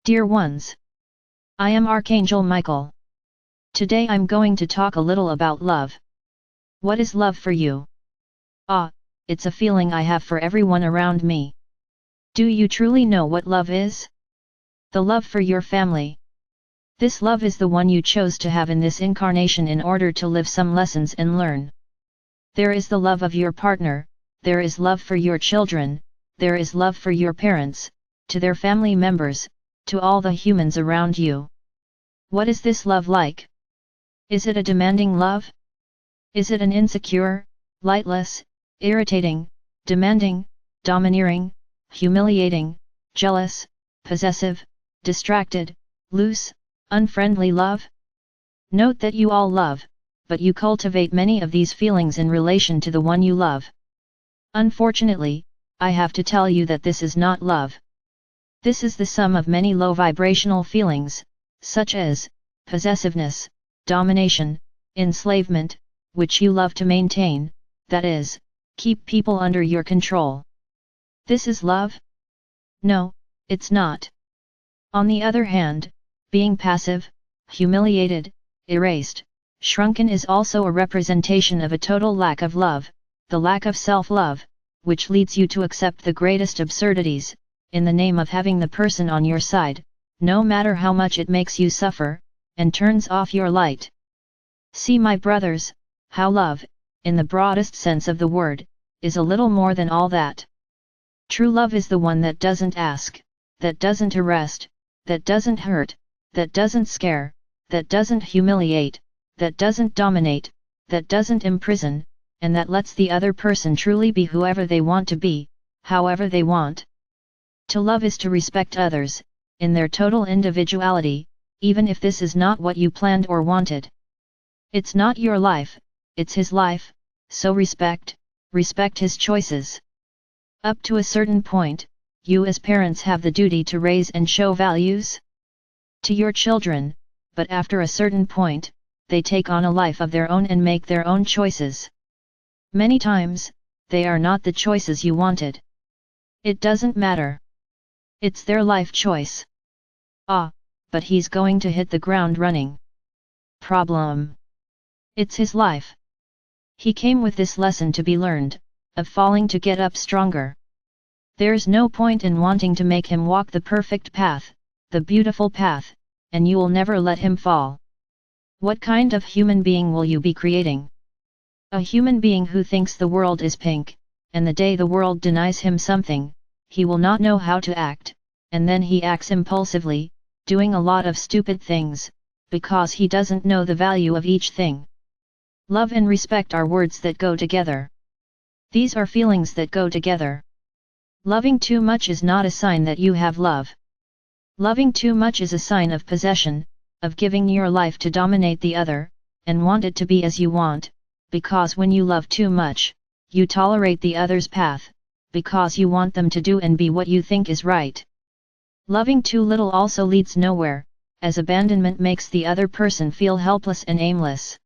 Dear ones, I am Archangel Michael. Today I'm going to talk a little about love. What is love for you? It's a feeling I have for everyone around me. Do you truly know what love is? The love for your family. This love is the one you chose to have in this incarnation in order to live some lessons and learn. There is the love of your partner, there is love for your children, there is love for your parents, to their family members, to all the humans around you. What is this love like? Is it a demanding love? Is it an insecure, lightless, irritating, demanding, domineering, humiliating, jealous, possessive, distracted, loose, unfriendly love? Note that you all love, but you cultivate many of these feelings in relation to the one you love. Unfortunately, I have to tell you that this is not love. This is the sum of many low vibrational feelings, such as possessiveness, domination, enslavement, which you love to maintain, that is, keep people under your control. This is love? No, it's not. On the other hand, being passive, humiliated, erased, shrunken is also a representation of a total lack of love, the lack of self-love, which leads you to accept the greatest absurdities, in the name of having the person on your side, no matter how much it makes you suffer, and turns off your light. See, my brothers, how love, in the broadest sense of the word, is a little more than all that. True love is the one that doesn't ask, that doesn't arrest, that doesn't hurt, that doesn't scare, that doesn't humiliate, that doesn't dominate, that doesn't imprison, and that lets the other person truly be whoever they want to be, however they want. To love is to respect others, in their total individuality, even if this is not what you planned or wanted. It's not your life, it's his life, so respect his choices. Up to a certain point, you as parents have the duty to raise and show values to your children, but after a certain point, they take on a life of their own and make their own choices. Many times, they are not the choices you wanted. It doesn't matter. It's their life choice. But he's going to hit the ground running. Problem. It's his life. He came with this lesson to be learned, of falling to get up stronger. There's no point in wanting to make him walk the perfect path, the beautiful path, and you will never let him fall. What kind of human being will you be creating? A human being who thinks the world is pink, and the day the world denies him something, he will not know how to act, and then he acts impulsively, doing a lot of stupid things, because he doesn't know the value of each thing. Love and respect are words that go together. These are feelings that go together. Loving too much is not a sign that you have love. Loving too much is a sign of possession, of giving your life to dominate the other, and want it to be as you want, because when you love too much, you tolerate the other's path, because you want them to do and be what you think is right. Loving too little also leads nowhere, as abandonment makes the other person feel helpless and aimless.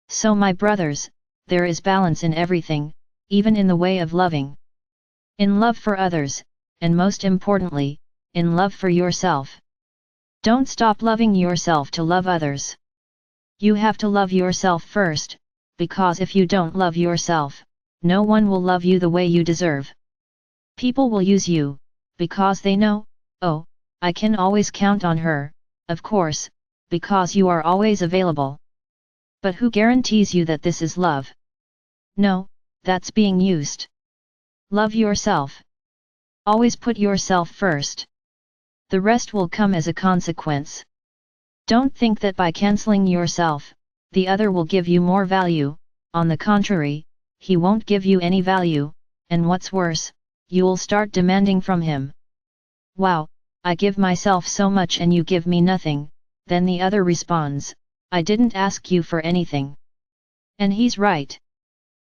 So my brothers, there is balance in everything, even in the way of loving. In love for others, and most importantly, in love for yourself. Don't stop loving yourself to love others. You have to love yourself first, because if you don't love yourself, no one will love you the way you deserve. People will use you, because they know, oh, I can always count on her, of course, because you are always available. But who guarantees you that this is love? No, that's being used. Love yourself. Always put yourself first. The rest will come as a consequence. Don't think that by canceling yourself, the other will give you more value. On the contrary, he won't give you any value, and what's worse, you'll start demanding from him. Wow, I give myself so much and you give me nothing, then the other responds, I didn't ask you for anything. And he's right.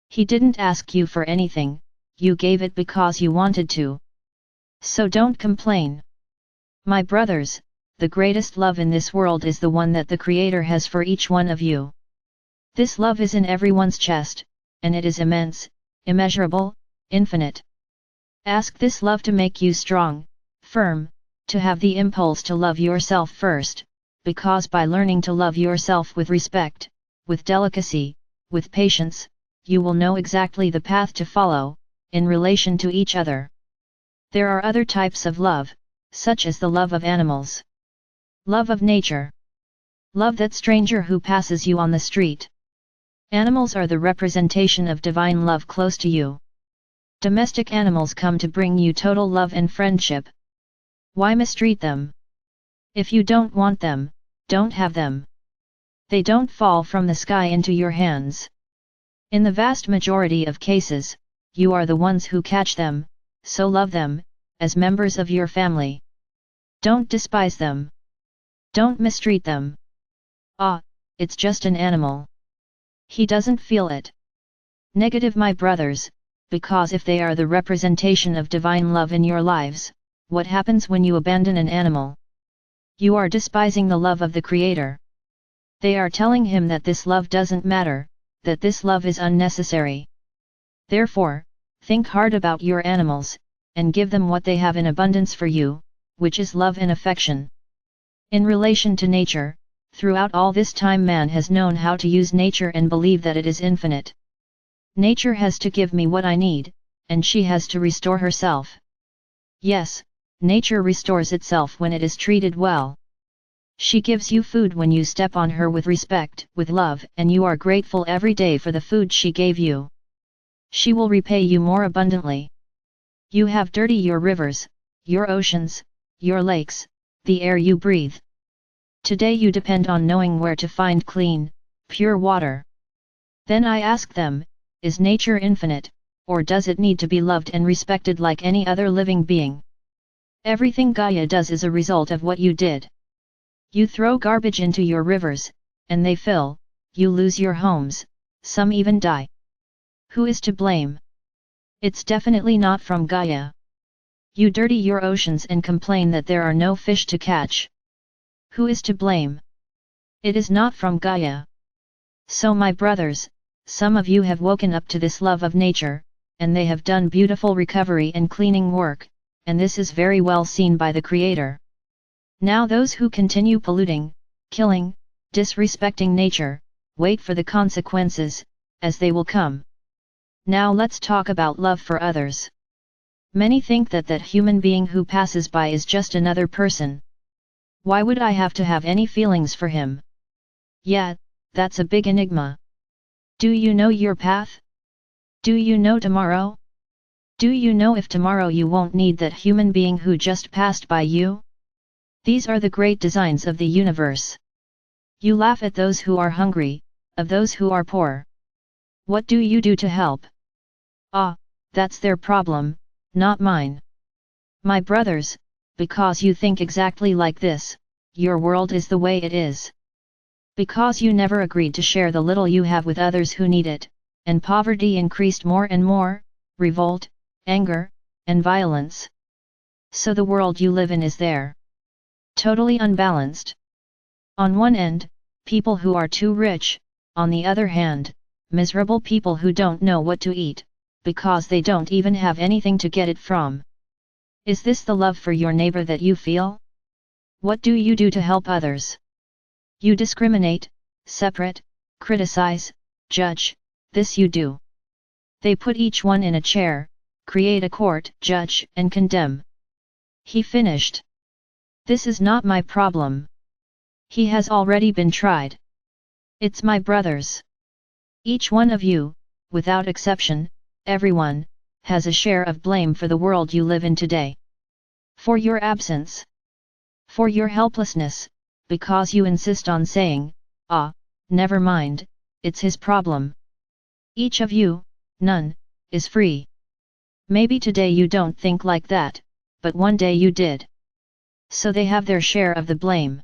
He didn't ask you for anything, you gave it because you wanted to. So don't complain. My brothers, the greatest love in this world is the one that the Creator has for each one of you. This love is in everyone's chest, and it is immense, immeasurable, infinite. Ask this love to make you strong, firm, To have the impulse to love yourself first, because by learning to love yourself with respect, with delicacy, with patience, you will know exactly the path to follow, in relation to each other. There are other types of love, such as the love of animals. Love of nature. Love that stranger who passes you on the street. Animals are the representation of divine love close to you. Domestic animals come to bring you total love and friendship. Why mistreat them? If you don't want them, don't have them. They don't fall from the sky into your hands. In the vast majority of cases, you are the ones who catch them, so love them, as members of your family. Don't despise them. Don't mistreat them. Ah, it's just an animal. He doesn't feel it. Negative, my brothers, because if they are the representation of divine love in your lives, what happens when you abandon an animal? You are despising the love of the Creator. They are telling him that this love doesn't matter, that this love is unnecessary. Therefore, think hard about your animals, and give them what they have in abundance for you, which is love and affection. In relation to nature, throughout all this time man has known how to use nature and believe that it is infinite. Nature has to give me what I need, and she has to restore herself. Yes, nature restores itself when it is treated well. She gives you food when you step on her with respect, with love, and you are grateful every day for the food she gave you. She will repay you more abundantly. You have dirty your rivers, your oceans, your lakes, the air you breathe. Today you depend on knowing where to find clean, pure water. Then I ask them, is nature infinite, or does it need to be loved and respected like any other living being? Everything Gaia does is a result of what you did. You throw garbage into your rivers, and they fill, you lose your homes, some even die. Who is to blame? It's definitely not from Gaia. You dirty your oceans and complain that there are no fish to catch. Who is to blame? It is not from Gaia. So my brothers, some of you have woken up to this love of nature, and they have done beautiful recovery and cleaning work, and this is very well seen by the Creator. Now those who continue polluting, killing, disrespecting nature, wait for the consequences, as they will come. Now let's talk about love for others. Many think that that human being who passes by is just another person. Why would I have to have any feelings for him? Yeah, that's a big enigma. Do you know your path? Do you know tomorrow? Do you know if tomorrow you won't need that human being who just passed by you? These are the great designs of the universe. You laugh at those who are hungry, of those who are poor. What do you do to help? Ah, that's their problem, not mine. My brothers, because you think exactly like this, your world is the way it is. Because you never agreed to share the little you have with others who need it, and poverty increased more and more, revolt, anger, and violence. So the world you live in is there. Totally unbalanced. On one end, people who are too rich, on the other hand, miserable people who don't know what to eat, because they don't even have anything to get it from. Is this the love for your neighbor that you feel? What do you do to help others? You discriminate, separate, criticize, judge, this you do. They put each one in a chair, create a court, judge and condemn. He finished. This is not my problem. He has already been tried. It's my brothers. Each one of you, without exception, everyone, has a share of blame for the world you live in today. For your absence. For your helplessness, because you insist on saying, ah, never mind, it's his problem. Each of you, none, is free. Maybe today you don't think like that, but one day you did. So they have their share of the blame.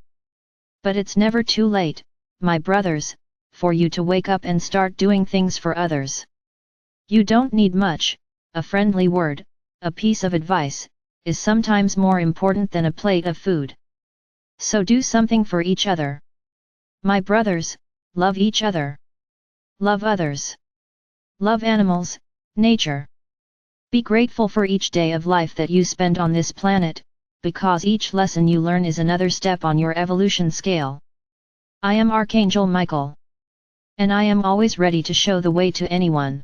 But it's never too late, my brothers, for you to wake up and start doing things for others. You don't need much, a friendly word, a piece of advice, is sometimes more important than a plate of food. So do something for each other. My brothers, love each other. Love others. Love animals, nature. Be grateful for each day of life that you spend on this planet, because each lesson you learn is another step on your evolution scale. I am Archangel Michael. And I am always ready to show the way to anyone.